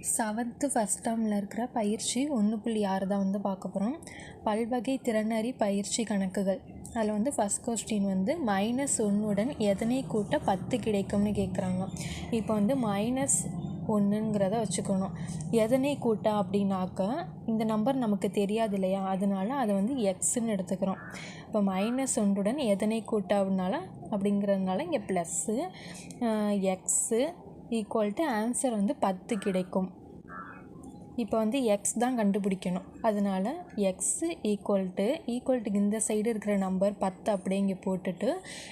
7th first டேர்மில் இருக்கிற பயிற்சி 1.6 தான் வந்து பார்க்க போகிறோம். பல்வகை திறனறி பயிற்சி கணக்குகள். அதில் வந்து ஃபஸ்ட் கொஸ்டின் வந்து -1 எதனை கூட்ட 10 கிடைக்கும்னு கேட்குறாங்க. இப்போ வந்து -1ங்கிறத வச்சுக்கணும். எதனை கூட்ட அப்படின்னாக்க இந்த நம்பர் நமக்கு தெரியாது இல்லையா, அதனால அதை வந்து எக்ஸ்ன்னு எடுத்துக்கிறோம். இப்போ -1 எதனை கூட்ட அப்படிங்கிறதுனால இங்கே plus x equal to answer வந்து 10 கிடைக்கும். இப்போ வந்து எக்ஸ் தான் கண்டுபிடிக்கணும். அதனால் எக்ஸு ஈக்குவல் டு இந்த சைடு இருக்கிற நம்பர் 10 அப்படியே இங்கே போட்டுட்டு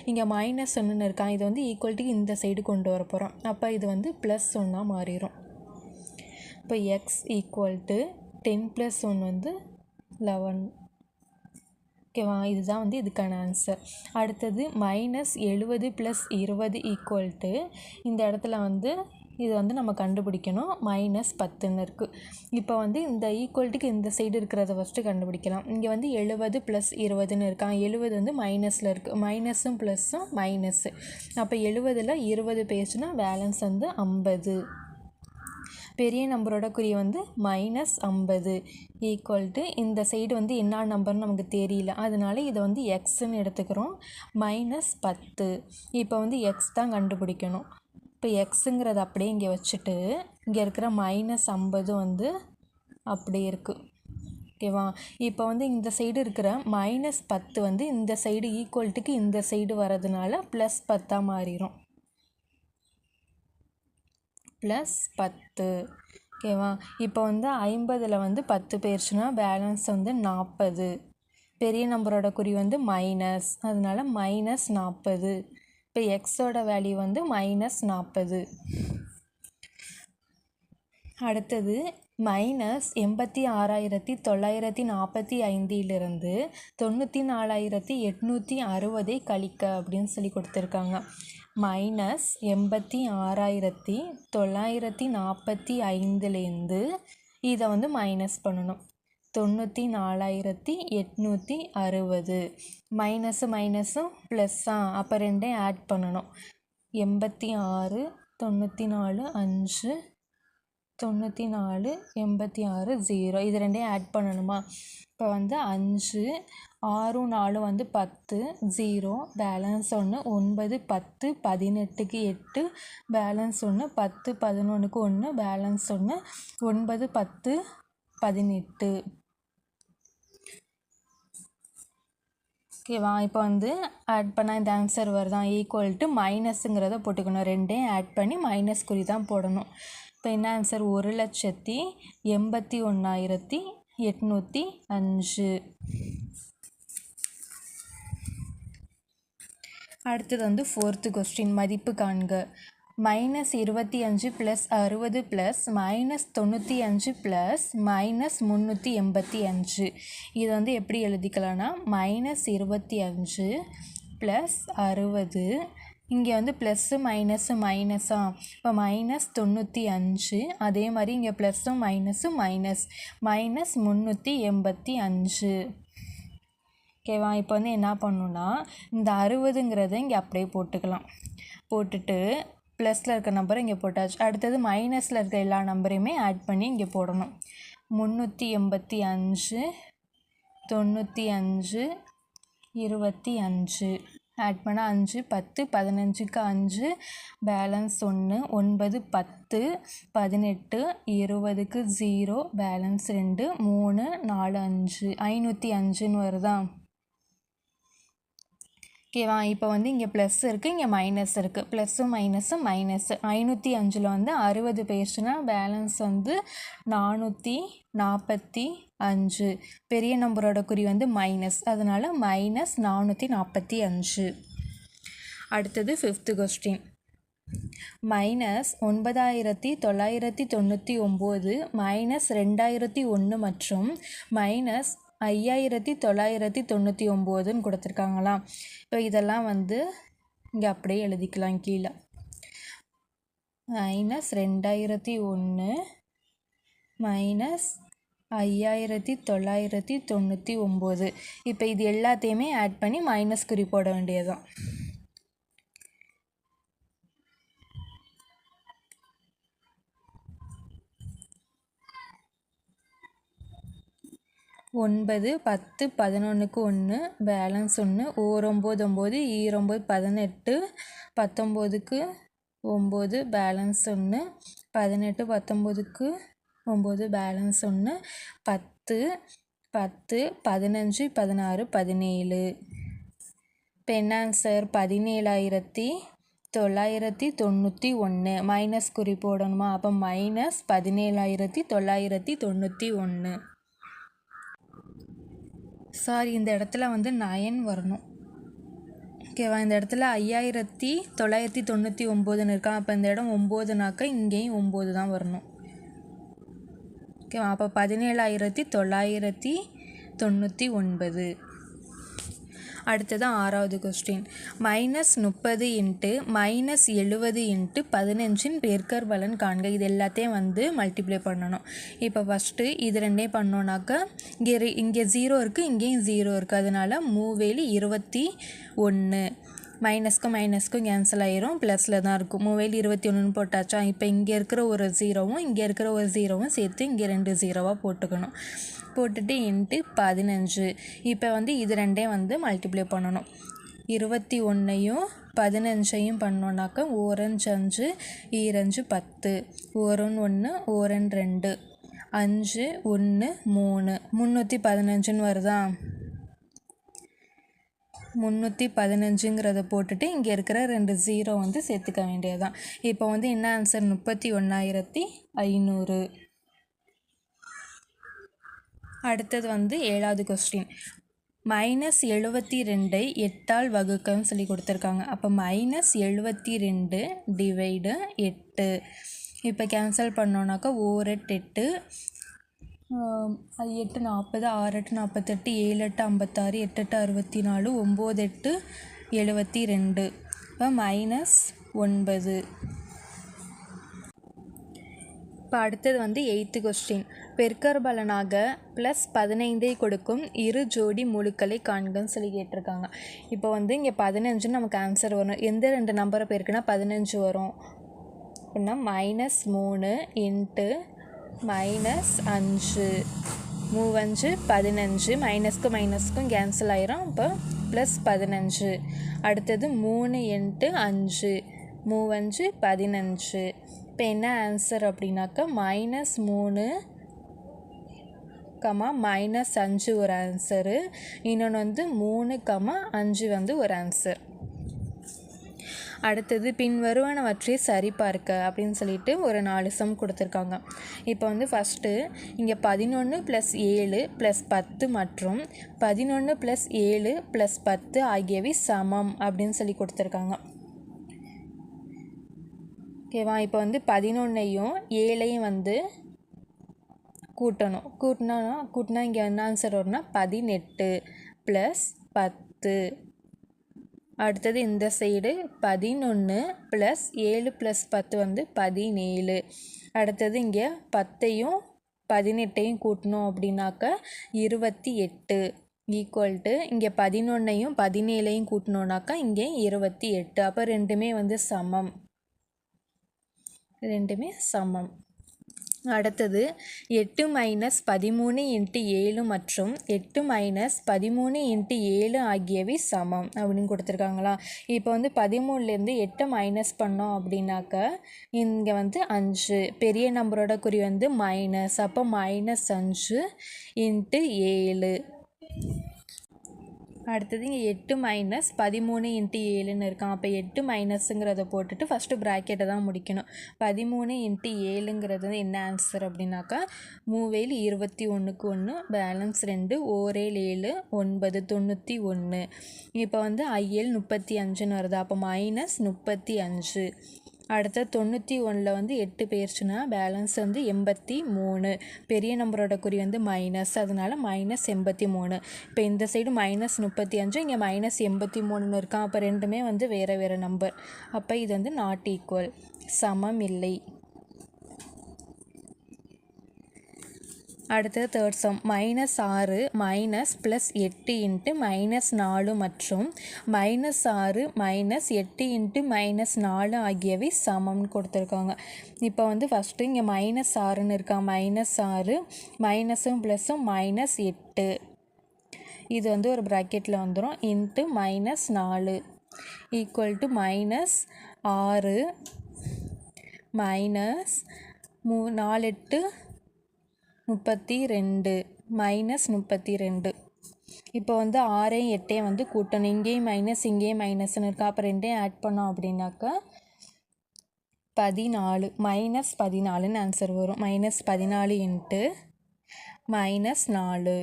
இங்கே -1 இருக்கான், இது வந்து ஈக்குவல் டு இந்த சைடு கொண்டு வர போகிறோம். அப்போ இது வந்து +1 மாறிடும். இப்போ எக்ஸ் ஈக்குவல் டு 10 + 1 வந்து 11. ஓகேவா, இதுதான் வந்து இதுக்கான ஆன்சர். அடுத்தது -70 + 20 ஈக்குவல் டு இந்த இடத்துல வந்து இது வந்து நம்ம கண்டுபிடிக்கணும். -10ன்னு இருக்குது. இப்போ வந்து இந்த ஈக்குவல்ட்டுக்கு இந்த சைடு இருக்கிறத ஃபஸ்ட்டு கண்டுபிடிக்கலாம். இங்கே வந்து 70 + 20ன்னு இருக்கான். 70 வந்து மைனஸில் இருக்குது. மைனஸும் ப்ளஸ்ஸும் மைனஸு. அப்போ 70ல் 20 பேசுனா பேலன்ஸ் வந்து 50. பெரிய நம்பரோட குறி வந்து -50 ஈக்குவல் டு இந்த சைடு வந்து என்ன நம்பர்னு நமக்கு தெரியல, அதனால இதை வந்து எக்ஸ்ன்னு எடுத்துக்கிறோம். -10. இப்போ வந்து எக்ஸ் தான் கண்டுபிடிக்கணும். இப்போ எக்ஸுங்கிறத அப்படியே இங்கே வச்சுட்டு இங்கே இருக்கிற -50 வந்து அப்படியே இருக்குது. ஓகேவா, இப்போ வந்து இந்த சைடு இருக்கிற -10 வந்து இந்த சைடு ஈக்குவல்ட்டுக்கு இந்த சைடு வரதுனால +10 மாறிடும். +10. ஓகேவா, இப்போ வந்து 50ல் வந்து 10 போயிடுச்சுன்னா பேலன்ஸ் வந்து 40. பெரிய நம்பரோட குறி வந்து மைனஸ், அதனால -40. இப்போ எக்ஸோட வேல்யூ வந்து -40. அடுத்தது -86,945 94,860 கழிக்க அப்படின்னு சொல்லி கொடுத்துருக்காங்க. -86,945 இதை வந்து மைனஸ் பண்ணணும். 94,860 மைனஸு மைனஸும் ப்ளஸ்ஸா, அப்போ ரெண்டையும் ஆட் பண்ணணும். 86 94 5 94 86 0 இது ரெண்டையும் ஆட் பண்ணணுமா. இப்போ வந்து 5 6 4 வந்து 10 0 பேலன்ஸ் 1 9 10 18க்கு 8 பேலன்ஸ் 1 10 11க்கு 1 பேலன்ஸ் 1 9 10 18. ஓகேவா, இப்போ வந்து ஆட் பண்ணால் இந்த ஆன்சர் வருதான். ஈக்குவல் டு மைனஸுங்கிறத போட்டுக்கணும். ரெண்டையும் ஆட் பண்ணி மைனஸ் குறி தான் போடணும். இப்போ என்ன ஆன்சர், 1,81,805. அடுத்தது வந்து 4th கொஸ்டின், மதிப்பு காண்க. -25 + 60 + -95 + -385. இது வந்து எப்படி எழுதிக்கலாம்னா -25 + 60, இங்கே வந்து ப்ளஸ்ஸு மைனஸு மைனஸா, இப்போ -95, அதே மாதிரி இங்கே ப்ளஸ்ஸும் மைனஸும் மைனஸ் -385. ஓகேவா, இப்போ வந்து என்ன பண்ணணுன்னா இந்த 60ங்கிறத இங்கே அப்படியே போட்டுக்கலாம். போட்டுட்டு ப்ளஸில் இருக்க நம்பரை இங்கே போட்டாச்சு. அடுத்தது மைனஸில் இருக்க எல்லா நம்பரையுமே ஆட் பண்ணி இங்கே போடணும். 385 95 25 ஆட் பண்ணால் 5 10 15க்கு 5 பேலன்ஸ் 1 9 10 18 20க்கு 0 பேலன்ஸ் 2 3 4 5 505ன்னு வருதா. ஓகேவா, இப்போ வந்து இங்கே ப்ளஸ் இருக்குது, இங்கே மைனஸ் இருக்குது. ப்ளஸ்ஸும் மைனஸும் மைனஸு. 505ல் வந்து 60 போயிடுச்சுன்னா பேலன்ஸ் வந்து 445. பெரிய நம்பரோட குறி வந்து மைனஸ், அதனால் -445. அடுத்தது 5th கொஸ்டின், -9,999 -2001 மற்றும் -5,999ன்னு கொடுத்துருக்காங்களாம். இப்போ இதெல்லாம் வந்து இங்கே அப்படியே எழுதிக்கலாம் கீழே. -2001 -5,999. இப்போ இது எல்லாத்தையுமே ஆட் பண்ணி மைனஸ் குறி போட வேண்டியதுதான். 9 10 11க்கு 1 பேலன்ஸ் 1 ஓர் 9 9 ஈர் 9 18 19க்கு 9 பேலன்ஸ் 1 18 19க்கு 9 பேலன்ஸ் 1 10 10 15 16 17. இப்போ என்ன ஆன்சர் 17,991 மைனஸ் குறி போடணுமா? அப்போ மைனஸ் 17,991. சாரி, இந்த இடத்துல வந்து 9 வரணும். ஓகேவா? இந்த இடத்துல 5,999 இருக்கான். அப்போ இந்த இடம் 9னாக்கா இங்கேயும் 9 தான் வரணும். ஓகேவா? அப்போ 17,999. அடுத்தது 6வது கொஸ்டின். -30 இன்ட்டு -70 இன்ட்டு 15 பெருக்கற் பலன் காண்க. இது எல்லாத்தையும் வந்து மல்டிப்ளை பண்ணணும். இப்போ ஃபஸ்ட்டு இது ரெண்டையும் பண்ணோன்னாக்கா இங்கே 0 இருக்குது, இங்கேயும் 0 இருக்குது. அதனால் 3 21 மைனஸ்க்கும் மைனஸ்க்கும் கேன்சல் ஆயிரும், ப்ளஸில் தான் இருக்கும். 3 21 போட்டாச்சா? இப்போ இங்கே இருக்கிற ஒரு 0வும் இங்கே இருக்கிற ஒரு 0வும் சேர்த்து இங்கே 2 0வாக போட்டுக்கணும். போட்டுட்டு இன்ட்டு 15. இப்போ வந்து இது ரெண்டையும் வந்து மல்டிப்ளை பண்ணணும். 21ஐயும் 15ஐயும் பண்ணோன்னாக்கா 4 5 2 10 1 1 1 2 5 1 3 315ன்னு வருதா? 315ங்கிறத போட்டுட்டு இங்கே இருக்கிற 2 0 வந்து சேர்த்துக்க வேண்டியதுதான். இப்போ வந்து என்ன ஆன்சர்? 31,500. அடுத்தது வந்து 7வது கொஸ்டின். -72ஐ 8ஆல் வகுக்கன்னு சொல்லி கொடுத்துருக்காங்க. அப்போ -72 டிவைடு 8. இப்போ கேன்சல் பண்ணோன்னாக்கா 4 8 8 8 40 6 8 48 7 8 56 8 8 64 9 8 72. இப்போ -9. இப்போ அடுத்தது வந்து 8th கொஸ்டின். பெருக்கற் பலனாக +15ஐ கொடுக்கும் இரு ஜோடி முழுக்களை காண்கன்னு சொல்லி கேட்டிருக்காங்க. இப்போ வந்து இங்கே 15 நமக்கு ஆன்சர் வரும். எந்த 2 நம்பரை பெருக்குனா 15 வரும் அப்படின்னா -3 இன்ட்டு -5 3 5 15 மைனஸ்க்கும் மைனஸ்க்கும் கேன்சல் ஆயிரும். இப்போ +15. அடுத்தது 3 இன்ட்டு 5 3 15. இப்போ என்ன ஆன்சர் அப்படின்னாக்கா -3 -5 ஒரு ஆன்சரு. இன்னொன்று வந்து 3 5 வந்து ஒரு ஆன்சர். அடுத்தது பின்வருவனவற்றை சரிபார்க்க அப்படின்னு சொல்லிட்டு ஒரு 4 சம் கொடுத்துருக்காங்க. இப்போ வந்து ஃபஸ்ட்டு இங்கே 11 + 7 + 10 மற்றும் 11 + 7 + 10 ஆகியவை சமம் அப்படின்னு சொல்லி கொடுத்துருக்காங்க. ஓகேவா? இப்போ வந்து 11ஐயும் 7ஐயும் வந்து கூட்டினா இங்கே என்ன ஆன்சர் வரும்னா 18 + 10. அடுத்தது இந்த சைடு 11 + 7 + 10 வந்து 17. அடுத்தது இங்கே 10ஐயும் 18ஐயும் கூட்டணும் அப்படின்னாக்கா 28 ஈக்குவல்ட்டு இங்கே 11ஐயும் 17ஐயும் கூட்டினோன்னாக்கா இங்கே 28. அப்போ ரெண்டுமே வந்து சமம். அடுத்தது 8 - 13 × 7 மற்றும் 8 - 13 × 7 ஆகியவை சமம் அப்படின்னு கொடுத்துருக்காங்களா? இப்போ வந்து 13லேருந்து 8 மைனஸ் பண்ணோம் அப்படின்னாக்கா இங்கே வந்து 5 பெரிய நம்பரோட குறி வந்து மைனஸ். அப்போ -5 × 7. அடுத்தது இங்கே 8 - 13 × 7ன்னு இருக்கான். அப்போ 8 மைனஸுங்கிறத போட்டுட்டு ஃபஸ்ட்டு ப்ராக்கெட்டை தான் முடிக்கணும். 13 × 7ங்கிறது என்ன ஆன்சர் அப்படின்னாக்கா 3 21க்கு 1 பேலன்ஸ் 2 1 7 9 91. இப்போ வந்து IL 35ன்னு வருது. அப்போ -35. அடுத்த 91ல் வந்து 8 போயிடுச்சுன்னா பேலன்ஸ் வந்து 83. பெரிய நம்பரோட குறி வந்து மைனஸ், அதனால -83. இப்போ இந்த சைடு -35, இங்கே -83ன்னு இருக்கான். அப்போ ரெண்டுமே வந்து வேறு வேறு நம்பர். அப்போ இது வந்து நாட் ஈக்குவல், சமம் இல்லை. அடுத்தது third sum -6 minus plus 8 into -4 மற்றும் -6 -8 இன்ட்டு -4 ஆகியவை சமம்னு கொடுத்துருக்காங்க. இப்போ வந்து ஃபஸ்ட்டு இங்கே -6ன்னு இருக்கா, -6 மைனஸும் ப்ளஸும் -8 இது வந்து ஒரு ப்ராக்கெட்டில் வந்துடும் இன்ட்டு -4 ஈக்குவல் டு -6 மைனஸ் 4 8 32 -32. இப்போ வந்து 6 8 வந்து கூட்டணும், இங்கேயும் மைனஸ் இங்கேயும் மைனஸ்ன்னு இருக்கா, அப்போ ரெண்டையும் ஆட் பண்ணோம் அப்படின்னாக்கா 14 -14ன்னு ஆன்சர் வரும். -14 இன்ட்டு -4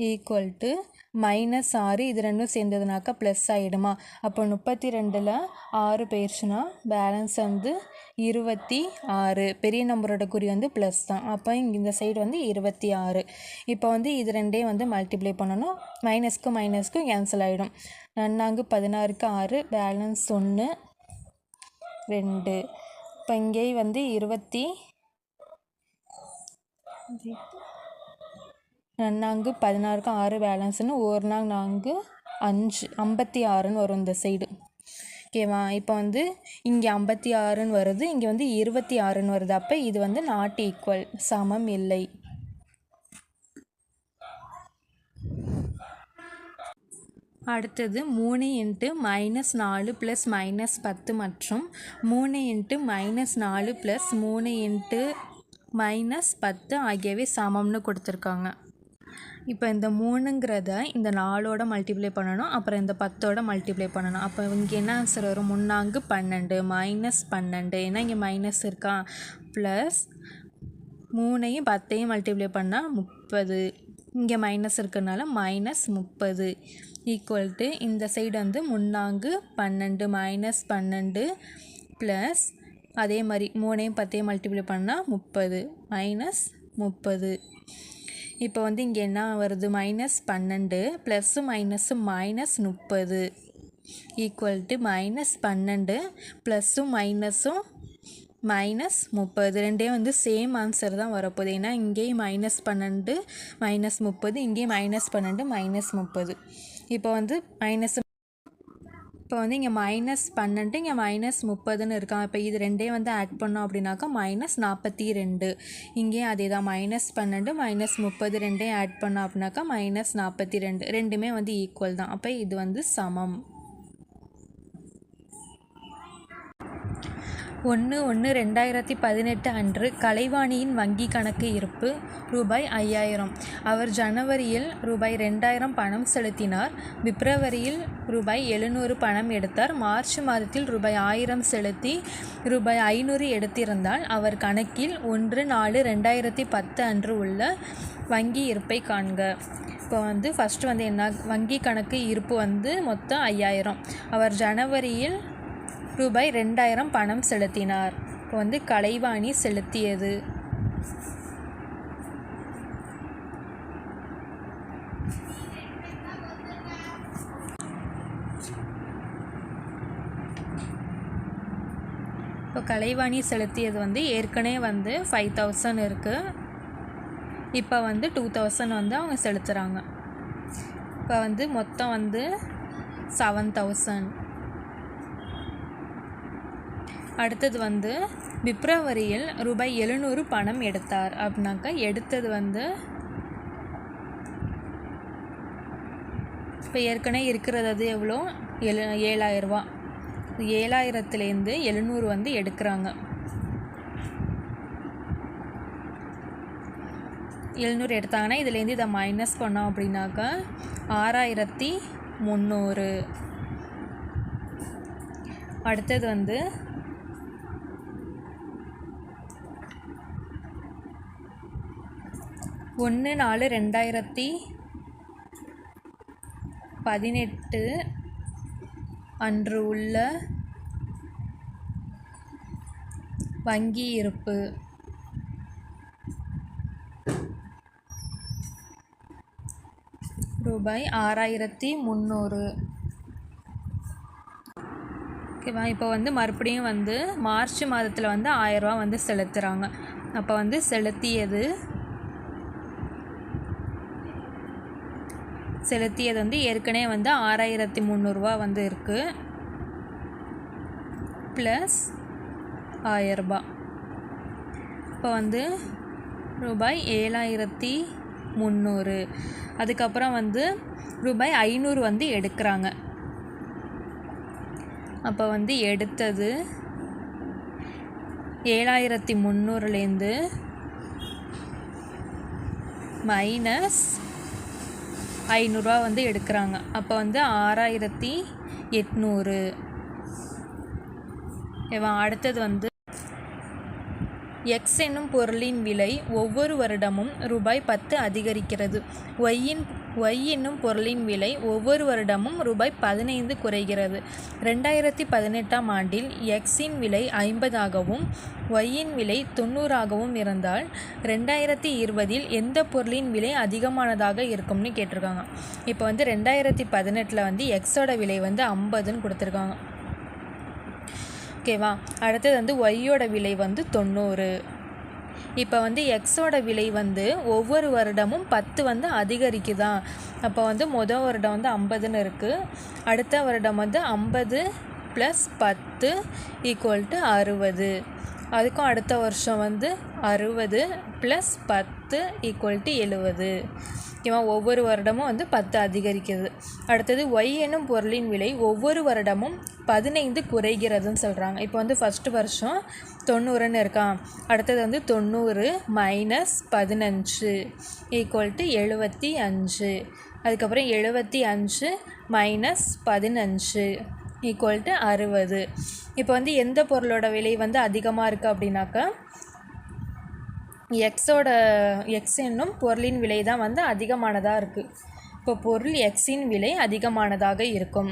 ஈக்குவல் டு -6 இது ரெண்டும் சேர்ந்ததுனாக்கா ப்ளஸ் ஆகிடுமா, அப்போ 32ல் 6 போயிடுச்சுன்னா பேலன்ஸ் வந்து 26. பெரிய நம்பரோட குறி வந்து ப்ளஸ் தான், அப்போ இங்கே இந்த சைடு வந்து 26. இப்போ வந்து இது ரெண்டையும் வந்து மல்டிப்ளை பண்ணணும், மைனஸ்க்கும் மைனஸ்க்கும் கேன்சல் ஆகிடும். 4 16க்கு 6 பேலன்ஸ் 1 2. இப்போ இங்கேயும் வந்து 4 16க்கு 6 பேலன்ஸ்னு 1 4 5 56ன்னு வரும் இந்த சைடு. ஓகேவா, இப்போ வந்து இங்கே 56ன்னு வருது, இங்கே வந்து 26ன்னு வருது, அப்போ இது வந்து நாட் ஈக்குவல், சமம் இல்லை. அடுத்தது 3 இன்ட்டு -4 ப்ளஸ் -10 மற்றும் 3 இன்ட்டு -4 ப்ளஸ் 3 இன்ட்டு -10 ஆகியவை சமம்னு கொடுத்துருக்காங்க. இப்போ இந்த 3ங்கிறத இந்த 4ஓட மல்டிப்ளை பண்ணணும், அப்புறம் இந்த 10ஓட மல்டிப்ளை பண்ணணும். அப்போ இங்கே என்ன ஆன்சர் வரும், 3 12 -12, ஏன்னா இங்கே மைனஸ் இருக்கா, ப்ளஸ் 3ஐயும் 10ஐயும் மல்டிப்ளை பண்ணால் 30, இங்கே மைனஸ் இருக்கிறதுனால -30 ஈக்குவல் டு இந்த சைடு வந்து 3 12 -12 ப்ளஸ் அதே மாதிரி 3ஐயும் 10ஐயும் மல்டிப்ளை பண்ணால் 30 -30. இப்போ வந்து இங்கே என்ன வருது, -12 ப்ளஸ்ஸும் மைனஸும் -30 ஈக்குவல் டு -12 ப்ளஸ்ஸும் மைனஸும் -30. ரெண்டையும் வந்து சேம் ஆன்சர் தான் வரப்போகுது, ஏன்னா இங்கேயும் -12 -30, இங்கேயும் -12 -30. இப்போ வந்து இங்கே -12 இங்கே -30ன்னு இருக்கான், இப்போ இது ரெண்டையும் வந்து ஆட் பண்ணோம் அப்படின்னாக்கா -42. இங்கேயும் அதே தான் -12 -30 ரெண்டையும் ஆட் பண்ணோம் அப்படின்னாக்கா -42, ரெண்டுமே வந்து ஈக்குவல் தான், அப்போ இது வந்து சமம். 1/1/2018 அன்று கலைவாணியின் வங்கி கணக்கு இருப்பு ரூபாய் 5000. அவர் ஜனவரியில் ரூபாய் 2000 பணம் செலுத்தினார், பிப்ரவரியில் ரூபாய் 700 பணம் எடுத்தார், மார்ச் மாதத்தில் ரூபாய் 1000 செலுத்தி ரூபாய் 500 எடுத்திருந்தால் அவர் கணக்கில் 1/4/2010 அன்று உள்ள வங்கி இருப்பை காண்க. இப்போ வந்து ஃபஸ்ட்டு வந்து என்ன, வங்கி கணக்கு இருப்பு வந்து மொத்தம் 5000. அவர் ஜனவரியில் ரூபாய் 2000 பணம் செலுத்தினார். இப்போ வந்து கலைவாணி செலுத்தியது. இப்போ கலைவாணி செலுத்தியது வந்து ஏற்கனவே வந்து 5000 இருக்குது, இப்போ வந்து 2000 வந்து அவங்க செலுத்துகிறாங்க. இப்போ வந்து மொத்தம் வந்து 7000. அடுத்தது வந்து பிப்ரவரியில் ரூபாய் 700 பணம் எடுத்தார் அப்படின்னாக்கா எடுத்தது வந்து இப்போ ஏற்கனவே இருக்கிறது அது எவ்வளோ, 7000 ரூபா, 7000லேருந்து 700 வந்து எடுக்கிறாங்க. 700 எடுத்தாங்கன்னா இதுலேருந்து இதை மைனஸ் பண்ணோம் அப்படின்னாக்கா 6300. அடுத்தது வந்து ஒன்று 4/2018 அன்று உள்ள வங்கி இருப்பு ரூபாய் 6300. ஓகேவா, இப்போ வந்து மறுபடியும் வந்து மார்ச் மாதத்தில் வந்து 1000 ரூபா வந்து செலுத்துகிறாங்க. அப்போ வந்து செலுத்தியது செலுத்தியது வந்து ஏற்கனவே வந்து 6300 வந்து இருக்குது ப்ளஸ் 1000 இப்போ வந்து ரூபாய் 7300. அதுக்கப்புறம் வந்து ரூபாய் 500 வந்து எடுக்கிறாங்க. அப்போ வந்து எடுத்தது 7300லேருந்து மைனஸ் 500 வந்து எடுக்கிறாங்க. அப்போ வந்து 6800. அடுத்தது வந்து எக்ஸ் என்னும் பொருளின் விலை ஒவ்வொரு வருடமும் ரூபாய் 10 அதிகரிக்கிறது. ஒய் என்னும் பொருளின் விலை ஒவ்வொரு வருடமும் ரூபாய் 15 குறைகிறது. 2018ஆம் ஆண்டில் எக்ஸின் விலை 50ஆகவும் ஒய்யின் விலை 90ஆகவும் இருந்தால் 2020இல் எந்த பொருளின் விலை அதிகமானதாக இருக்கும்னு கேட்டிருக்காங்க. இப்போ வந்து 2018 வந்து எக்ஸோட விலை வந்து 50ன்னு கொடுத்துருக்காங்க. ஓகேவா. அடுத்தது வந்து ஒய்யோட விலை வந்து 90. இப்போ வந்து எக்ஸோட விலை வந்து ஒவ்வொரு வருடமும் 10 வந்து அதிகரிக்குதா. அப்போ வந்து முதல் வருடம் வந்து 50ன்னு இருக்குது. அடுத்த வருடம் வந்து 50 + 10 = 60. அதுக்கும் அடுத்த வருஷம் வந்து 60 + 10 = 70. ஓகேவா. ஒவ்வொரு வருடமும் வந்து 10 அதிகரிக்கிறது. அடுத்தது ஒய் என்னும் பொருளின் விலை ஒவ்வொரு வருடமும் 15 குறைகிறதுன்னு சொல்கிறாங்க. இப்போ வந்து ஃபஸ்ட்டு வருஷம் 90ன்னு இருக்கான். அடுத்தது வந்து 90 - 15 = 75. அதுக்கப்புறம் 75 - 15 = 60. இப்போ வந்து எந்த பொருளோட விலை வந்து அதிகமாக இருக்குது அப்படின்னாக்கா எக்ஸ் என்னும் பொருளின் விலை தான் வந்து அதிகமானதாக இருக்குது. இப்போ பொருள் எக்ஸின் விலை அதிகமானதாக இருக்கும்.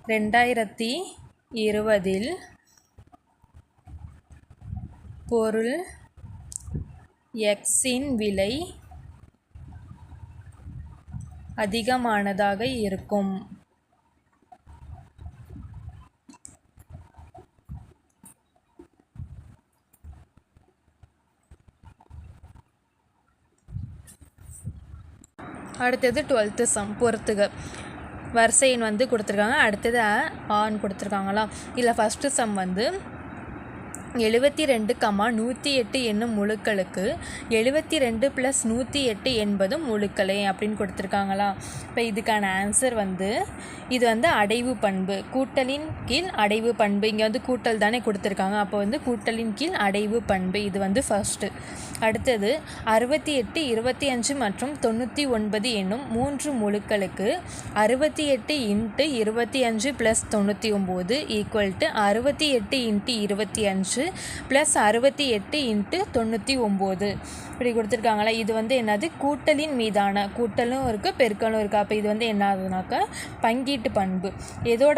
2020இல் பொருள் எக்ஸின் விலை அதிகமானதாக இருக்கும். அடுத்தது 12th சம் பொறுத்துக. வரிசை எண் வந்து கொடுத்துருக்காங்க. அடுத்தது ஆன் கொடுத்துருக்காங்களா. இதில் ஃபஸ்ட்டு சம் வந்து 72, 108 என்னும் முழுக்களுக்கு 72 + 108 என்பதும் முழுக்களே அப்படின்னு கொடுத்துருக்காங்களா. இப்போ இதுக்கான ஆன்சர் வந்து இது வந்து அடைவு பண்பு, கூட்டலின் கீழ் அடைவு பண்பு. இங்கே வந்து கூட்டல் தானே கொடுத்துருக்காங்க. அப்போ வந்து கூட்டலின் கீழ் அடைவு பண்பு இது வந்து ஃபஸ்ட்டு. அடுத்தது 68, 25 மற்றும் 99 என்னும் 3 முழுக்களுக்கு 68 × 25 + 99 = 68 × 25 + 68 × 99 இப்படி கொடுத்துருக்காங்களா. இது வந்து என்னது கூட்டலின் மீதான, கூட்டலும் இருக்குது பெருக்கலும் இருக்குது. அப்போ இது வந்து என்ன ஆகுதுனாக்கா பங்கீட்டு பண்பு. எதோட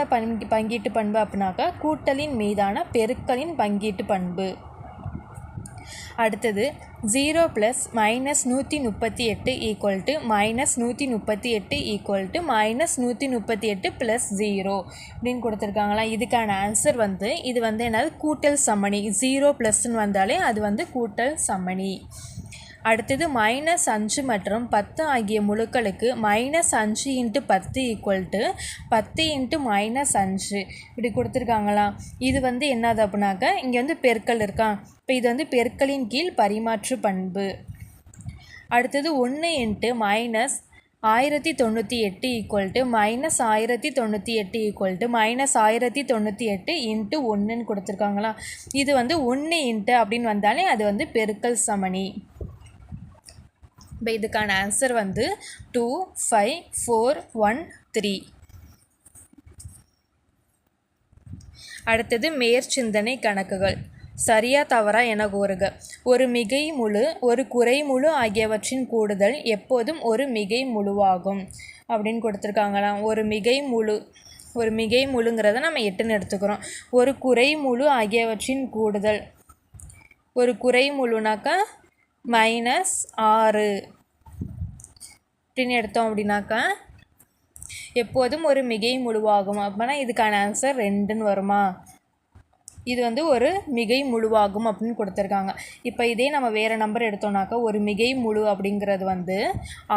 பங்கீட்டு பண்பு அப்படின்னாக்கா கூட்டலின் மீதான பெருக்கலின் பங்கீட்டு பண்பு. அடுத்தது 0 + -138 = -138 = -138 + 0 அப்படின்னு கொடுத்துருக்காங்களா. இதுக்கான ஆன்சர் வந்து இது வந்து என்னது கூட்டல் சமணி. 0 + வந்தாலே அது வந்து கூட்டல் சமணி. அடுத்தது -5 மற்றும் 10 ஆகிய முழுக்களுக்கு -5 × 10 = 10 × -5 இப்படி கொடுத்துருக்காங்களா. இது வந்து என்னது அப்படின்னாக்கா இங்கே வந்து பெருக்கல் இருக்கா. இப்போ இது வந்து பெருக்கலின் கீழ் பரிமாற்று பண்பு. அடுத்தது 1 × -1098 = -1098 = -1098 × 1ன்னு கொடுத்துருக்காங்களா. இது வந்து 1 × அப்படின்னு வந்தாலே அது வந்து பெருக்கல் சமணி. இப்போ இதுக்கான ஆன்சர் வந்து 2, 5, 4, 1, 3. அடுத்தது மேற்சிந்தனை கணக்குகள். சரியா தவறா என கூறுக. ஒரு மிகை முழு ஒரு குறைமுழு ஆகியவற்றின் கூடுதல் எப்போதும் ஒரு மிகை முழுவாகும் அப்படின்னு கொடுத்துருக்காங்களாம். ஒரு மிகை முழுங்கிறத நம்ம 8ன்னு எடுத்துக்கிறோம். ஒரு குறைமுழு ஆகியவற்றின் கூடுதல், ஒரு குறைமுழுனாக்கா -6 அப்படின்னு எடுத்தோம் அப்படின்னாக்கா எப்போதும் ஒரு மிகை முழுவாகும். அப்படின்னா இதுக்கான ஆன்சர் 2ன்னு வருமா. இது வந்து ஒரு மிகை முழுவாகும் அப்படின்னு கொடுத்துருக்காங்க. இப்போ இதே நம்ம வேறு நம்பர் எடுத்தோம்னாக்கா ஒரு மிகை முழு அப்படிங்கிறது வந்து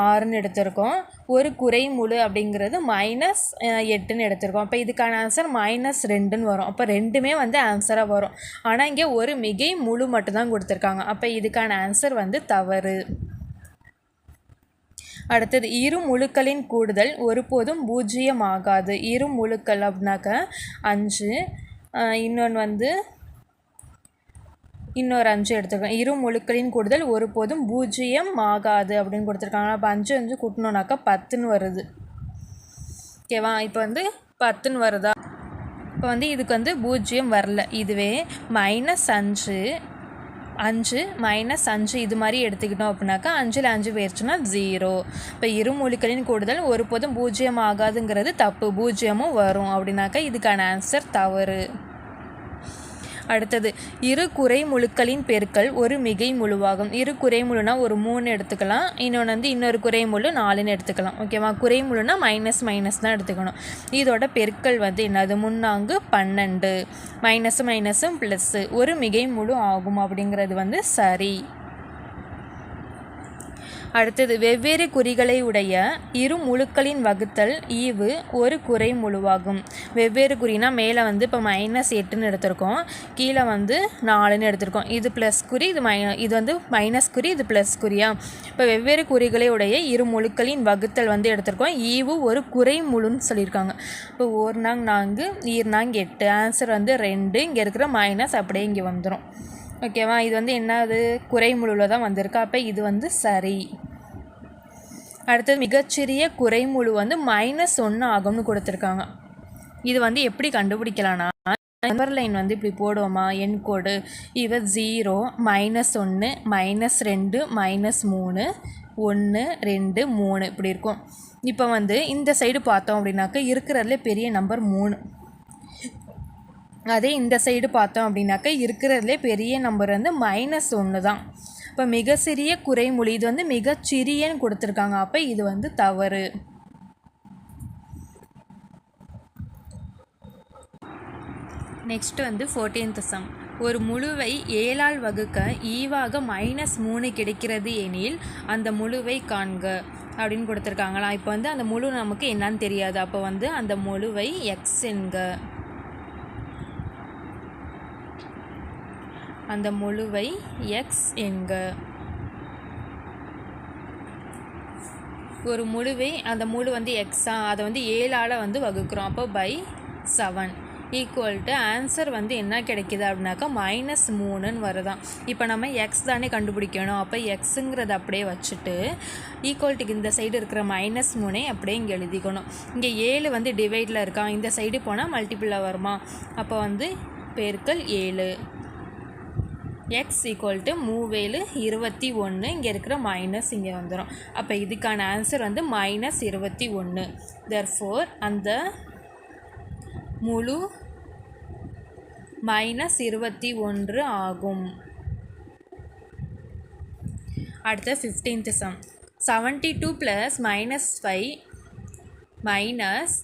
6ன்னு எடுத்திருக்கோம். ஒரு குறை முழு அப்படிங்கிறது -8ன்னு எடுத்திருக்கோம். அப்போ இதுக்கான ஆன்சர் -2ன்னு வரும். அப்போ ரெண்டுமே வந்து ஆன்சராக வரும். ஆனால் இங்கே ஒரு மிகை முழு மட்டும்தான் கொடுத்துருக்காங்க. அப்போ இதுக்கான ஆன்சர் வந்து தவறு. அடுத்தது இரு முழுக்களின் கூடுதல் ஒருபோதும் 0 ஆகாது. இரு முழுக்கள் அப்படின்னாக்க 5, இன்னொன்று வந்து இன்னொரு 5 எடுத்துருக்கோம். இரு முழுக்களின் கூடுதல் ஒருபோதும் 0 ஆகாது அப்படின்னு கொடுத்துருக்காங்க. அப்போ 5 5 கூட்டணுன்னாக்கா 10ன்னு வருது. ஓகேவா? இப்போ வந்து 10ன்னு வருதா? இப்போ வந்து இதுக்கு வந்து 0 வரல. இதுவே -5 5 -5 இது மாதிரி எடுத்துக்கிட்டோம் அப்படின்னாக்கா 5ல் 5 போயிடுச்சுன்னா 0. இப்போ இரு முழுக்களின் கூடுதல் ஒருபோதும் 0 ஆகாதுங்கிறது தப்பு. 0ம் வரும் அப்படின்னாக்கா இதுக்கான ஆன்சர் தவறு. அடுத்தது இரு குறை முழுக்களின் பெருக்கல் ஒரு மிகை முழுவாகும். இரு குறை முழுனா ஒரு 3 எடுத்துக்கலாம். இன்னொன்று வந்து இன்னொரு குறை முழு 4ன்னு எடுத்துக்கலாம். ஓகேவா? குறை முழுனா மைனஸ் தான் எடுத்துக்கணும். இதோட பெருக்கல் வந்து என்னது? 3 12 மைனஸும் ப்ளஸ்ஸு ஒரு மிகை முழு ஆகும் அப்படிங்கிறது வந்து சரி. அடுத்தது வெவ்வேறு குறிகளை உடைய இரு முழுக்களின் வகுத்தல் ஈவு ஒரு குறை முழுவாகும். வெவ்வேறு குறினா மேலே வந்து இப்போ -8ன்னு எடுத்திருக்கோம், கீழே வந்து 4ன்னு எடுத்திருக்கோம். இது ப்ளஸ் குறி, இது வந்து மைனஸ் குறி, இது ப்ளஸ் குறியா? இப்போ வெவ்வேறு குறிகளை உடைய இரு முழுக்களின் வகுத்தல் வந்து எடுத்திருக்கோம். ஈவு ஒரு குறை முழுன்னு சொல்லியிருக்காங்க. இப்போ 1 4 ஈர் 8 ஆன்சர் வந்து 2. இங்கே இருக்கிற மைனஸ் அப்படியே இங்கே வந்துடும். ஓகேவா? இது வந்து என்னது? குறை முழுவில் தான் வந்திருக்கு. அப்போ இது வந்து சரி. அடுத்தது மிகச்சிறிய குறைமுழு வந்து -1 ஆகும்னு கொடுத்துருக்காங்க. இது வந்து எப்படி கண்டுபிடிக்கலாம்னா நம்பர் லைன் வந்து இப்படி போடுவோமா, எண் கோடு. இவ 0 -1 -2 -3 1 2 3 இப்படி இருக்கும். இப்போ வந்து இந்த சைடு பார்த்தோம் அப்படின்னாக்கா இருக்கிறதுல பெரிய நம்பர் 3. அதே இந்த சைடு பார்த்தோம் அப்படின்னாக்கா இருக்கிறதுலே பெரிய நம்பர் வந்து -1 தான். இப்போ மிக சிறிய குறைமொழி இது வந்து மிகச்சிறியன்னு கொடுத்துருக்காங்க. அப்போ இது வந்து தவறு. நெக்ஸ்ட் வந்து 14th சம். ஒரு முழுவை 7ஆல் வகுக்க ஈவாக -3 கிடைக்கிறது எனில் அந்த முழுவை காண்க அப்படின்னு கொடுத்துருக்காங்களா. இப்போ வந்து அந்த முழு நமக்கு என்னன்னு தெரியாது. அப்போ வந்து அந்த முழுவை எக்ஸ் என்க. அந்த முழுவை எக்ஸ் என்க. ஒரு முழுவை அந்த முழு வந்து எக்ஸா, அதை வந்து 7ஆல் வந்து வகுக்கிறோம். அப்போ /7 ஈக்குவல் டு ஆன்சர் வந்து என்ன கிடைக்கிது அப்படின்னாக்கா -3ன்னு வருதான். இப்போ நம்ம எக்ஸ் தானே கண்டுபிடிக்கணும். அப்போ எக்ஸுங்கிறத அப்படியே வச்சுட்டு ஈக்குவல்ட்டுக்கு இந்த சைடு இருக்கிற -3 அப்படியே இங்கே எழுதிக்கணும். இங்கே 7 வந்து டிவைடில் இருக்கா, இந்த சைடு போனால் மல்டிபிளாக வருமா. அப்போ வந்து பெருக்கல் 7 எக்ஸ் ஈக்குவல் டு 3 21. இங்கே இருக்கிற மைனஸ் இங்கே வந்துடும். அப்போ இதுக்கான ஆன்சர் வந்து -21. therefore அந்த முழு -21 ஆகும். அடுத்த 15th சம். 72 + -5 மைனஸ்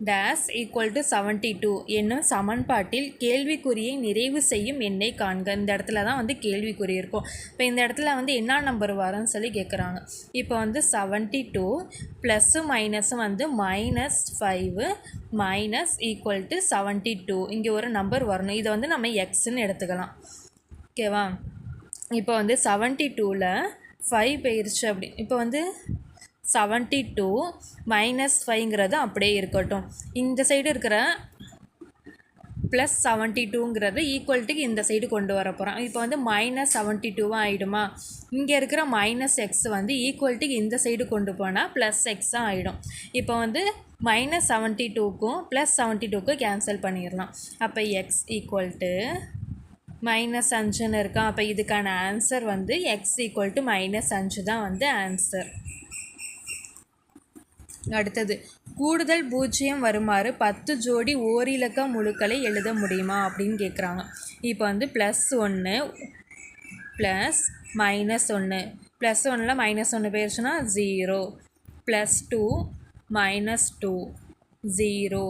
டேஸ் ஈக்குவல் டு 72 என்னும் சமன்பாட்டில் கேள்விக்குறியை நிறைவு செய்யும் எண்ணை காண்க. இந்த இடத்துல தான் வந்து கேள்விக்குறி இருக்கும். இப்போ இந்த இடத்துல வந்து என்ன நம்பர் வரும்னு சொல்லி கேட்குறாங்க. இப்போ வந்து 72 ப்ளஸ்ஸும் மைனஸும் வந்து -5 மைனஸ் ஈக்குவல் டு 72. இங்கே ஒரு நம்பர் வரணும். இதை வந்து நம்ம எக்ஸ்ன்னு எடுத்துக்கலாம். ஓகேவா? இப்போ வந்து 72ல் 5 போயிடுச்சு. அப்படி இப்போ வந்து 72 -5ங்கிறது அப்படியே இருக்கட்டும். இந்த சைடு இருக்கிற +72ங்கிறது ஈக்குவல்ட்டுக்கு இந்த சைடு கொண்டு வர போகிறோம். இப்போ வந்து -72 ஆகிடுமா. இங்கே இருக்கிற -x வந்து ஈக்குவல்ட்டுக்கு இந்த சைடு கொண்டு போனால் +x ஆகிடும். இப்போ வந்து -72க்கும் +72க்கும் கேன்சல் பண்ணிடலாம். அப்போ x ஈக்குவல் டு -5ன்னு இருக்கா. அப்போ இதுக்கான ஆன்சர் வந்து x ஈக்குவல் டு -5 தான் வந்து ஆன்சர். அடுத்தது கூடுதல் 0 வருமாறு 10 ஜோடி ஓரிலக்க முழுக்களை எழுத முடியுமா அப்படின்னு கேட்குறாங்க. இப்போ வந்து +1 ப்ளஸ் -1 +1ல் -1 போயிடுச்சுன்னா 0 +2 -2 0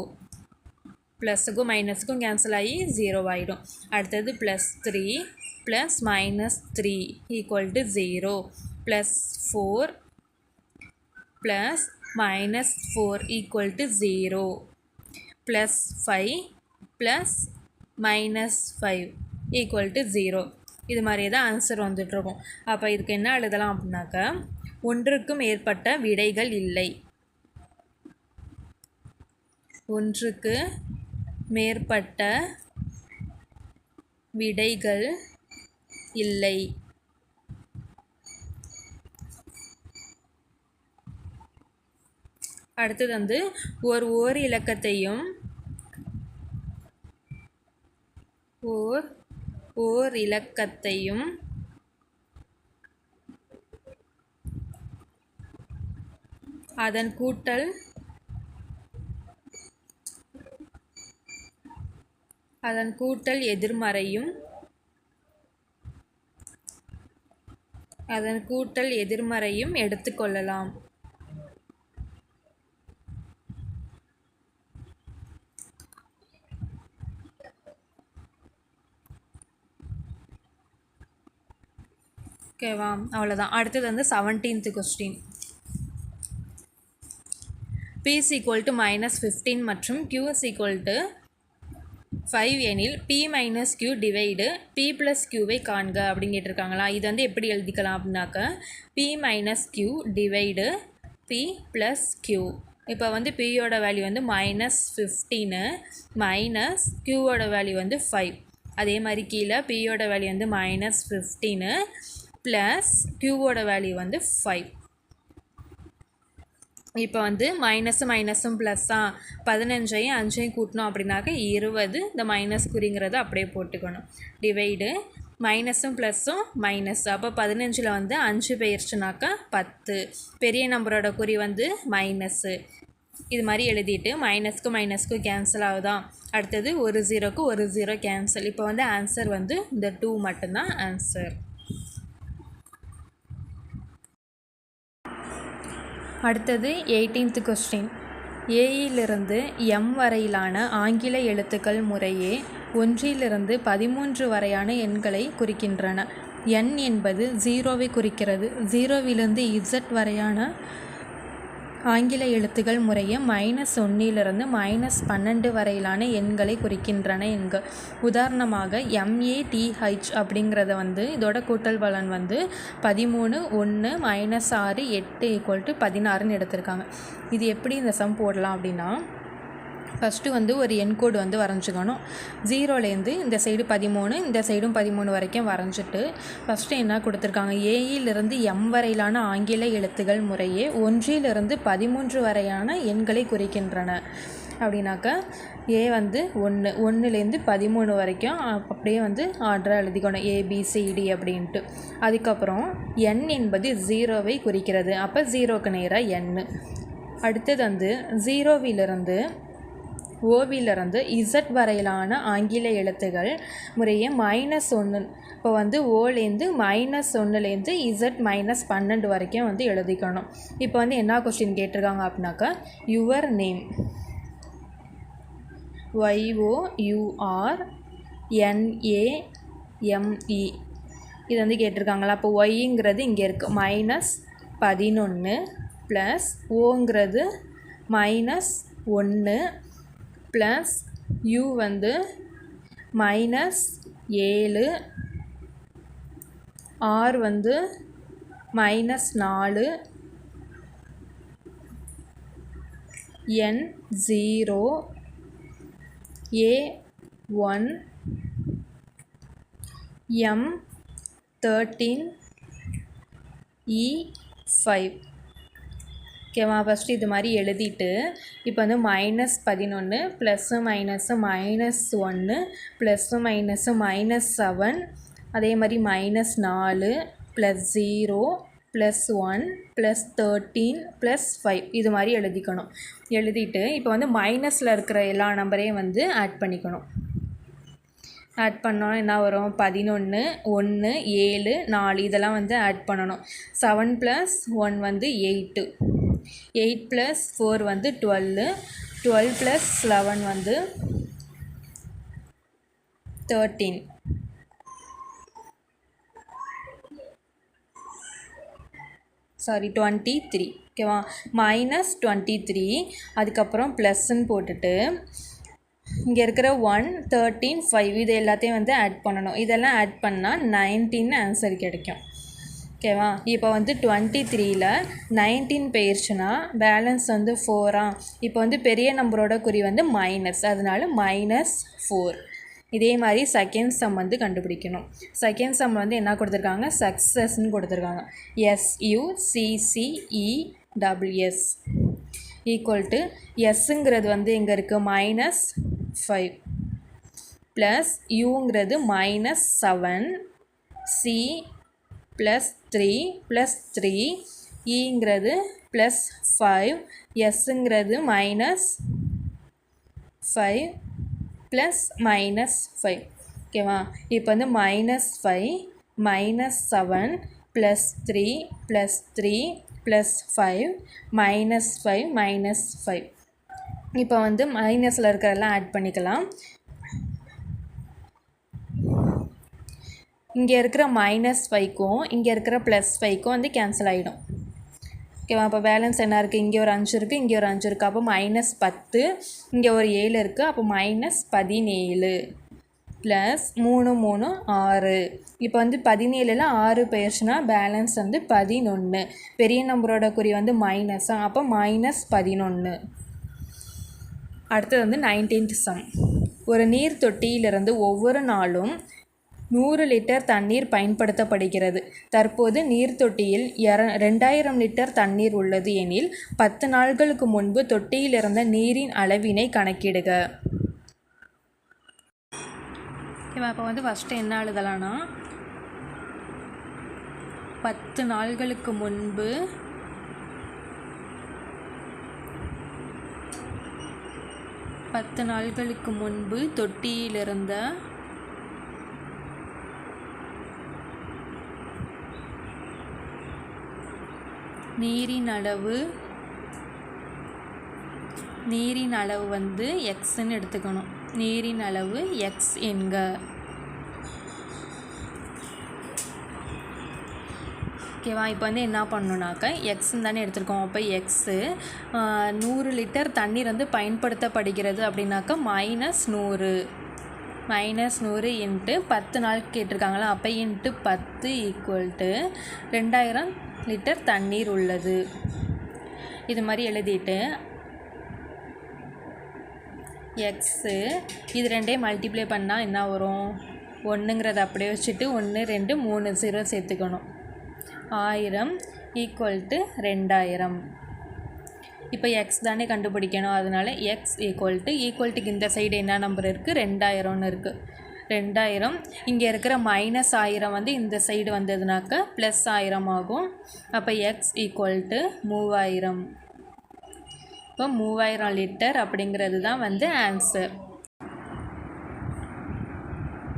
ப்ளஸுக்கும் மைனஸுக்கும் கேன்சல் ஆகி 0 ஆகிடும். அடுத்தது +3 ப்ளஸ் -3 = 0, +4 ப்ளஸ் -4 = 0, +5 ப்ளஸ் -5 = 0. இது மாதிரியே தான் ஆன்சர் வந்துட்டுருக்கும். அப்போ இதுக்கு என்ன எழுதலாம் அப்படின்னாக்கா, ஒன்றுக்கு மேற்பட்ட விடைகள் இல்லை. ஒன்றுக்கு மேற்பட்ட விடைகள் இல்லை. அடுத்தது வந்து ஓர் இலக்கத்தையும் ஓர் இலக்கத்தையும் அதன் கூட்டல் எதிர்மறையும் எடுத்துக்கொள்ளலாம். ஓகேவா? அவ்வளோதான். அடுத்தது வந்து 17th கொஸ்டின். P = -15 மற்றும் Q = 5 எனில் P - Q டிவைடு P + Qவை காண்க அப்படின்னு கேட்டிருக்காங்களா. இது வந்து எப்படி எழுதிக்கலாம் அப்படின்னாக்கா, P - Q divide P + Q. இப்போ வந்து Pயோட வேல்யூ வந்து -15 மைனஸ் Qவோட வேல்யூ வந்து 5. அதே மாதிரி கீழே Pயோட வேல்யூ வந்து -15 ப்ளஸ் Qவோட வேல்யூ வந்து 5. இப்போ வந்து மைனஸும் ப்ளஸ்ஸாக 15ஐயும் 5ஐயும் கூட்டணும் அப்படின்னாக்க 20. இந்த மைனஸ் குறிங்கிறத அப்படியே போட்டுக்கணும். டிவைடு மைனஸும் ப்ளஸ்ஸும் மைனஸ். அப்போ 15ல் வந்து 5 போயிடுச்சுனாக்கா 10. பெரிய நம்பரோட குறி வந்து மைனஸு. இது மாதிரி எழுதிட்டு மைனஸ்க்கு கேன்சல் ஆகுதா. அடுத்தது ஒரு 0க்கு ஒரு 0 கேன்சல். இப்போ வந்து ஆன்சர் வந்து இந்த 2 மட்டும்தான் ஆன்சர். அடுத்தது 18th கொஸ்டின். ஏயிலிருந்து M வரையிலான ஆங்கில எழுத்துக்கள் முறையே 1லிருந்து 13 வரையான எண்களை குறிக்கின்றன. N என்பது 0வை குறிக்கிறது. 0விலிருந்து Z வரையான ஆங்கில எழுத்துக்கள் முறையே -1லிருந்து -12 வரையிலான எண்களை குறிக்கின்றன என்க. உதாரணமாக MATH அப்படிங்கிறத வந்து இதோட கூட்டல் பலன் வந்து 13, 1, -6, 8 = 16ன்னு எடுத்திருக்காங்க. இது எப்படி இந்த சம் போடலாம் அப்படின்னா, ஃபஸ்ட்டு வந்து ஒரு எண்கோடு வந்து வரைஞ்சிக்கணும். 0லேருந்து இந்த சைடு 13, இந்த சைடும் 13 வரைக்கும் வரைஞ்சிட்டு, ஃபஸ்ட்டு என்ன கொடுத்துருக்காங்க, ஏயிலிருந்து M வரையிலான ஆங்கில எழுத்துக்கள் முறையே 1லிருந்து 13 வரையான எண்களை குறிக்கின்றன அப்படின்னாக்கா, ஏ வந்து 1லேருந்து 13 வரைக்கும் அப்படியே வந்து ஆர்டராக எழுதிக்கணும், ABCD அப்படின்ட்டு. அதுக்கப்புறம் N என்பது 0வை குறிக்கிறது. அப்போ 0க்கு நேராக N. அடுத்தது வந்து 0விலிருந்து ஓவிலிருந்து Z வரையிலான ஆங்கில எழுத்துகள் முறையே -1. இப்போ வந்து ஓலேருந்து -1லேருந்து Z -12 வரைக்கும் வந்து எழுதிக்கணும். இப்போ வந்து என்ன கொஸ்டின் கேட்டிருக்காங்க அப்படின்னாக்கா, யுவர் நேம் YOURNAME இது வந்து கேட்டிருக்காங்களா. அப்போ ஒய்ங்கிறது இங்கே இருக்குது -11 ப்ளஸ் ஓங்கிறது -1 ப்ளஸ் U வந்து -7, R வந்து -4, N 0, A 1, M 13, E 5. ஓகேவா? ஃபஸ்ட்டு இது மாதிரி எழுதிட்டு, இப்போ வந்து -11 ப்ளஸ்ஸு மைனஸு -1 ப்ளஸ்ஸு மைனஸு -7 அதே மாதிரி -4 ப்ளஸ் 0 +1 +13 +5 இது மாதிரி எழுதிக்கணும். எழுதிட்டு இப்போ வந்து மைனஸில் இருக்கிற எல்லா நம்பரையும் வந்து ஆட் பண்ணிக்கணும். ஆட் பண்ணோன்னா என்ன வரும், 11, 1, 7, 4 இதெல்லாம் வந்து ஆட் பண்ணணும். 7 + 1 வந்து 8, 8 + 4 வந்து 12, 12 + 11 வந்து 13 சாரி 23 ஓகேவா -23 அதுக்கப்புறம் ப்ளஸ்ன்னு போட்டுட்டு இங்கே இருக்கிற 1 13 5 இது எல்லாத்தையும் வந்து ஆட் பண்ணணும். இதெல்லாம் ஆட் பண்ணால் 19 ஆன்சர் கிடைக்கும். ஓகேவா இப்போ வந்து 23ல் 19 போயிடுச்சுன்னா பேலன்ஸ் வந்து 4ஆ இப்போ வந்து பெரிய நம்பரோட குறி வந்து மைனஸ், அதனால -4. இதே மாதிரி செகண்ட் சம் வந்து கண்டுபிடிக்கணும். செகண்ட் சம் வந்து என்ன கொடுத்துருக்காங்க, சக்ஸஸ்ன்னு கொடுத்துருக்காங்க. SUCCESS ஈக்குவல் டு எஸ்ஸுங்கிறது வந்து எங்கே இருக்குது -5 ப்ளஸ் யூங்கிறது -7 சி +3 +3 ஈங்கிறது +5 எஸ்ஸுங்கிறது -5 ப்ளஸ் -5 ஓகேவா. இப்போ வந்து -5 -7 +3 +3 +5 -5 -5 இப்போ வந்து மைனஸில் இருக்கிறதெல்லாம் ஆட் பண்ணிக்கலாம். இங்கே இருக்கிற -5க்கும் இங்கே இருக்கிற +5க்கும் வந்து கேன்சல் ஆகிடும். ஓகேவா. அப்போ பேலன்ஸ் என்ன இருக்குது, இங்கே ஒரு 5 இருக்குது, இங்கே ஒரு 5 இருக்குது. அப்போ -10, இங்கே ஒரு 7 இருக்குது. அப்போ -17 ப்ளஸ் 3 3 6. இப்போ வந்து 17ல் 6 போயிடுச்சுன்னா பேலன்ஸ் வந்து 11. பெரிய நம்பரோட குறி வந்து மைனஸா, அப்போ -11. அடுத்தது வந்து 19th சம். ஒரு நீர் தொட்டியிலிருந்து ஒவ்வொரு நாளும் 100 லிட்டர் தண்ணீர் பயன்படுத்தப்படுகிறது. தற்போது நீர் தொட்டியில் 2000 லிட்டர் தண்ணீர் உள்ளது எனில் 10 நாட்களுக்கு முன்பு தொட்டியில் இருந்த நீரின் அளவினை கணக்கிடுக. இப்போ வந்து ஃபஸ்ட்டு என்ன எழுதலாம்னா 10 நாட்களுக்கு முன்பு தொட்டியில் இருந்த நீரின் அளவு வந்து எக்ஸ்ன்னு எடுத்துக்கணும். நீரின் அளவு எக்ஸ் என்க. ஓகேவா. இப்போ வந்து என்ன பண்ணணுன்னாக்கா எக்ஸ்ன்னு தானே எடுத்துருக்கோம். அப்போ எக்ஸு 100 லிட்டர் தண்ணீர் வந்து பயன்படுத்தப்படுகிறது அப்படின்னாக்கா -100 இன்ட்டு 10 நாள் கேட்டிருக்காங்களா, அப்போ இன்ட்டு 10 ஈக்குவல் டு 2000 லிட்டர் தண்ணீர் உள்ளது. இது மாதிரி எழுதிட்டு எக்ஸு இது ரெண்டையும் மல்டிப்ளை பண்ணால் என்ன வரும், 1ங்கிறத அப்படியே வச்சுட்டு 1 2 3 0 சேர்த்துக்கணும். 1000 ஈக்குவல் டு 2000. இப்போ எக்ஸ் தானே கண்டுபிடிக்கணும், அதனால் எக்ஸ் ஈக்குவல்ட்டுக்கு இந்த சைடு என்ன நம்பர் இருக்குது, 2000ன்னு இருக்குது. 2000 இங்கே இருக்கிற -1000 வந்து இந்த சைடு வந்ததுனாக்க +1000 ஆகும். அப்போ எக்ஸ் ஈக்குவல் டு 3000. இப்போ 3000 லிட்டர் அப்படிங்கிறது தான் வந்து ஆன்சர்.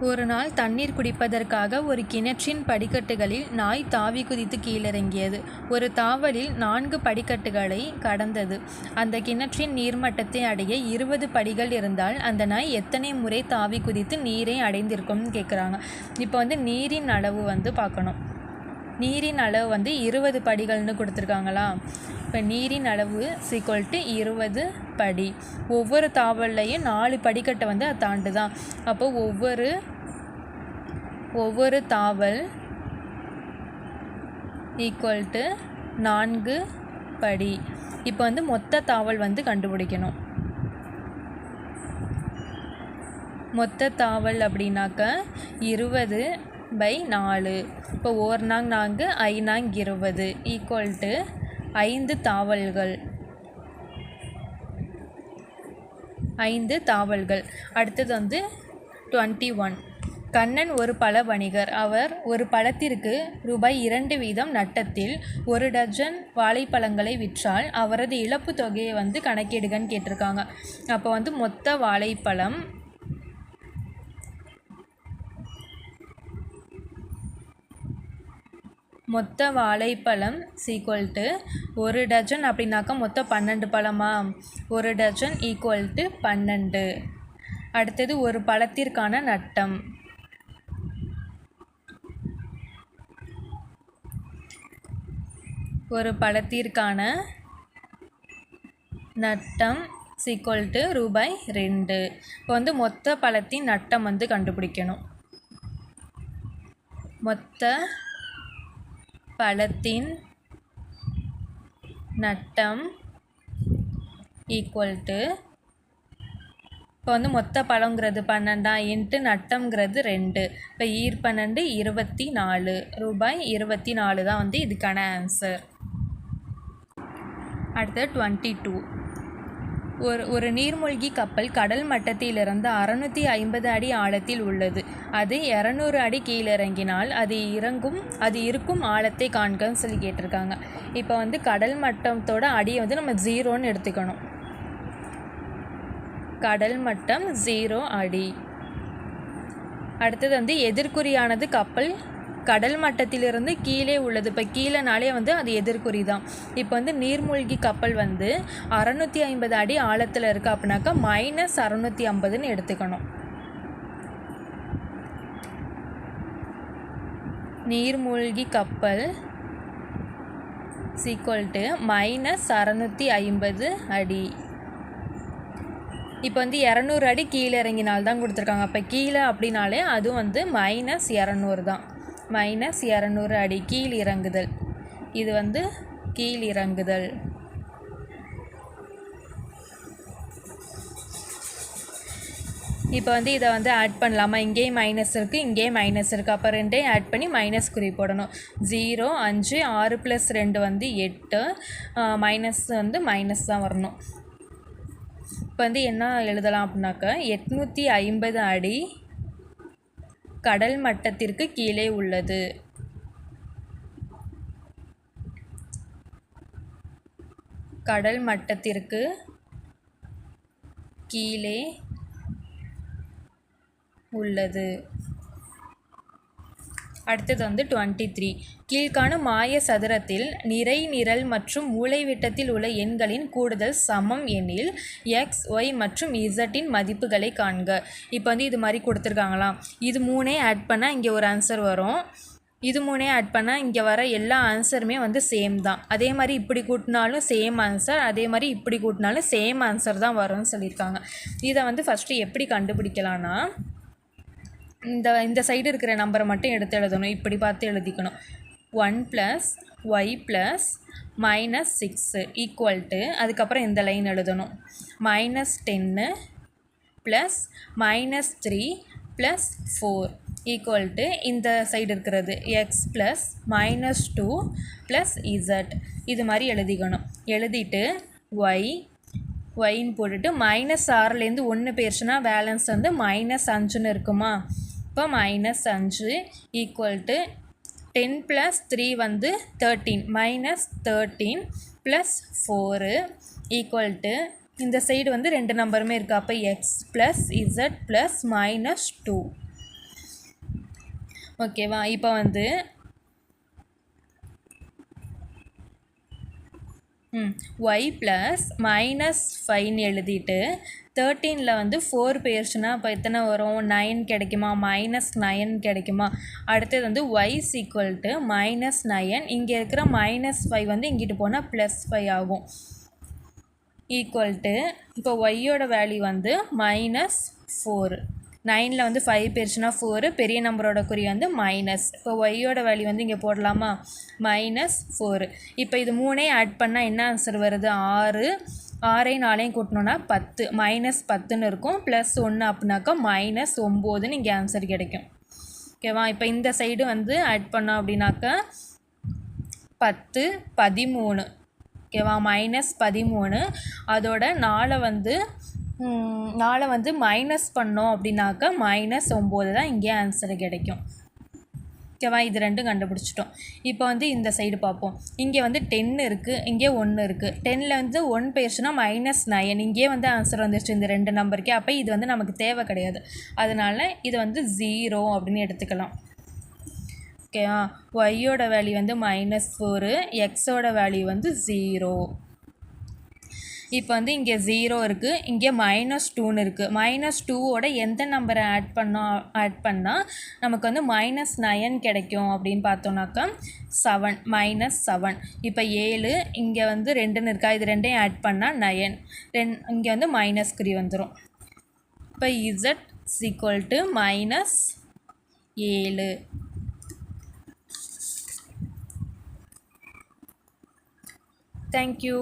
ஒரு நாள் தண்ணீர் குடிப்பதற்காக ஒரு கிணற்றின் படிக்கட்டுகளில் நாய் தாவி குதித்து கீழிறங்கியது. ஒரு தாவலில் 4 படிக்கட்டுகளை கடந்தது. அந்த கிணற்றின் நீர்மட்டத்தை அடைய 20 படிகள் இருந்தால் அந்த நாய் எத்தனை முறை தாவி குதித்து நீரை அடைந்திருக்கும்னு கேட்குறாங்க. இப்போ வந்து நீரின் அளவு வந்து பார்க்கணும். நீரின் அளவு வந்து 20 படிகள்னு கொடுத்துருக்காங்களா. இப்போ நீரின் அளவு = 20 படி. ஒவ்வொரு தாவல்லையும் 4 படிக்கட்டை வந்து அது தாண்டுதான். அப்போ ஒவ்வொரு தாவல் = 4 படி. இப்போ வந்து மொத்த தாவல் வந்து கண்டுபிடிக்கணும். மொத்த தாவல் அப்படின்னாக்க 20/4. இப்போ 1 நாங் 4 ஐ நாங் 20 = 5 தாவல்கள். 5 தாவல்கள். அடுத்தது வந்து 21. கண்ணன் ஒரு பழ வணிகர். அவர் ஒரு பழத்திற்கு ₹2 வீதம் நட்டத்தில் 1 டஜன் வாழைப்பழங்களை விற்றால் அவரது இழப்பு தொகையை வந்து கணக்கிடுகன்னு கேட்டிருக்காங்க. அப்போ வந்து மொத்த வாழைப்பழம் = 1 டஜன் அப்படின்னாக்கா மொத்தம் 12 பழமா, 1 டஜன் = 12. அடுத்தது ஒரு பழத்திற்கான நட்டம். ஒரு பழத்திற்கான நட்டம் = ரூபாய் 2. இப்போ வந்து மொத்த பழத்தின் நட்டம் வந்து கண்டுபிடிக்கணும். மொத்த பழத்தின் நட்டம் = இப்போ வந்து மொத்த பழங்கிறது 12 இன்ட்டு நட்டம்ங்கிறது 2. இப்போ 12 24 ரூபாய் 24 தான் வந்து இதுக்கான ஆன்சர். அடுத்தது 22. ஒரு நீர்மூழ்கி கப்பல் கடல் மட்டத்திலிருந்து 650 அடி ஆழத்தில் உள்ளது. அது 200 அடி கீழிறங்கினால் அது இருக்கும் ஆழத்தை காண்கன்னு சொல்லி கேட்டிருக்காங்க. இப்போ வந்து கடல் மட்டத்தோட அடியை வந்து நம்ம 0ன்னு எடுத்துக்கணும். கடல் மட்டம் 0 அடி. அடுத்தது வந்து எதிர்குறியானது கப்பல் கடல் மட்டத்திலிருந்து கீழே உள்ளது. இப்போ கீழேனாலே வந்து அது எதிர்குறி தான். இப்போ வந்து நீர்மூழ்கி கப்பல் வந்து 650 அடி ஆழத்தில் இருக்குது அப்படின்னாக்கா -650ன்னு எடுத்துக்கணும். நீர்மூழ்கி கப்பல் -650 அடி. இப்போ வந்து 200 அடி கீழே இறங்கினால் தான் கொடுத்துருக்காங்க. அப்போ கீழே அப்படின்னாலே அதுவும் வந்து -200 தான். -200 அடி கீழ் இறங்குதல். இது வந்து கீழ் இறங்குதல். இப்போ வந்து இதை வந்து ஆட் பண்ணலாமா? இங்கேயும் மைனஸ் இருக்குது, இங்கேயும் மைனஸ் இருக்குது. அப்போ ரெண்டையும் ஆட் பண்ணி மைனஸ் குறி போடணும். 0 5 6 + 2 வந்து 8. மைனஸ் வந்து மைனஸ் தான் வரணும். இப்போ வந்து என்ன எழுதலாம் அப்படின்னாக்கா 850 அடி கடல் மட்டத்திற்கு கீழே உள்ளது. கடல் மட்டத்திற்கு கீழே உள்ளது. அடுத்தது வந்து 23. கீழ்காணும் மாய சதுரத்தில் நிறை, நிரல் மற்றும் மூலைவிட்டத்தில் உள்ள எண்களின் கூடுதல் சமம் எனில் x, y மற்றும் zஇன் மதிப்புகளை காண்க. இப்போ வந்து இது மாதிரி கொடுத்துருக்காங்களாம். இது 3 ஆட் பண்ணால் இங்கே ஒரு ஆன்சர் வரும். இது 3 ஆட் பண்ணால் இங்கே வர எல்லா ஆன்சருமே வந்து சேம் தான். அதே மாதிரி இப்படி கூட்டினாலும் சேம் ஆன்சர், அதே மாதிரி இப்படி கூட்டினாலும் சேம் ஆன்சர் தான் வரும்னு சொல்லியிருக்காங்க. இதை வந்து ஃபஸ்ட்டு எப்படி கண்டுபிடிக்கலான்னா இந்த சைடு இருக்கிற நம்பரை மட்டும் எடுத்து எழுதணும். இப்படி பார்த்து எழுதிக்கணும். 1 + y + -6 அதுக்கப்புறம் இந்த லைன் எழுதணும். -10 + -3 + 4 இந்த சைடு இருக்கிறது x + -2 + z. இது மாதிரி எழுதிக்கணும். எழுதிட்டு yன்னு போட்டுட்டு -6லேருந்து 1 போயிடுச்சுன்னா பேலன்ஸ் வந்து -5ன்னு இருக்குமா? இப்போ -5 = 10 + 3 வந்து 13 -13 + 4 இந்த சைடு வந்து 2 நம்பருமே இருக்குது. அப்போ x + z + -2. ஓகேவா? இப்போ வந்து y + -5ன்னு எழுதிட்டு 13ல் வந்து 4 போயிடுச்சுன்னா இப்போ எத்தனை வரும்? 9 கிடைக்குமா? -9 கிடைக்குமா? அடுத்தது வந்து y = -9. இங்கே இருக்கிற -5 வந்து இங்கிட்டு போனால் +5 ஆகும். இப்போ ஒய்யோட வேல்யூ வந்து -4. 9ல் வந்து 5 போயிடுச்சுன்னா 4, பெரிய நம்பரோட குறி வந்து மைனஸ். இப்போ ஒய்யோட வேல்யூ வந்து இங்கே போடலாமா? -4. இப்போ இது 3 ஆட் பண்ணால் என்ன ஆன்சர் வருது? 6. 6ஐயும் 4ஐயும் கூட்டணுன்னா 10. -10ன்னு இருக்கும். +1 அப்படின்னாக்கா -9ன்னு இங்கே ஆன்சர் கிடைக்கும். ஓகேவா? இப்போ இந்த சைடு வந்து ஆட் பண்ணோம் அப்படின்னாக்கா 10 13. ஓகேவா? -13. அதோட 4 வந்து மைனஸ் பண்ணோம் அப்படின்னாக்கா -9 தான் இங்கே ஆன்சர் கிடைக்கும். ஓகேவா? இது ரெண்டும் கண்டுபிடிச்சிட்டோம். இப்போ வந்து இந்த சைடு பார்ப்போம். இங்கே வந்து 10 இருக்குது, இங்கே 1 இருக்குது. 10ல் வந்து 1 போயிடுச்சுன்னா -9. இங்கே வந்து ஆன்சர் வந்துடுச்சு இந்த 2 நம்பருக்கே. அப்போ இது வந்து நமக்கு தேவை கிடையாது. அதனால் இது வந்து 0 அப்படின்னு எடுத்துக்கலாம். ஓகேவா? ஒய்யோட வேல்யூ வந்து -4, எக்ஸோட வேல்யூ வந்து 0. இப்போ வந்து இங்கே 0 இருக்குது, இங்கே -2ன்னு இருக்குது. -2ஓட எந்த நம்பரை ஆட் பண்ணால் நமக்கு வந்து -9 கிடைக்கும் அப்படின்னு பார்த்தோன்னாக்கா 7 -7. இப்போ 7 இங்கே வந்து 2ன்னு இருக்கா, இது ரெண்டையும் ஆட் பண்ணால் 9. இங்கே வந்து மைனஸ் குறி வந்துடும். இப்போ Z -7. Thank you.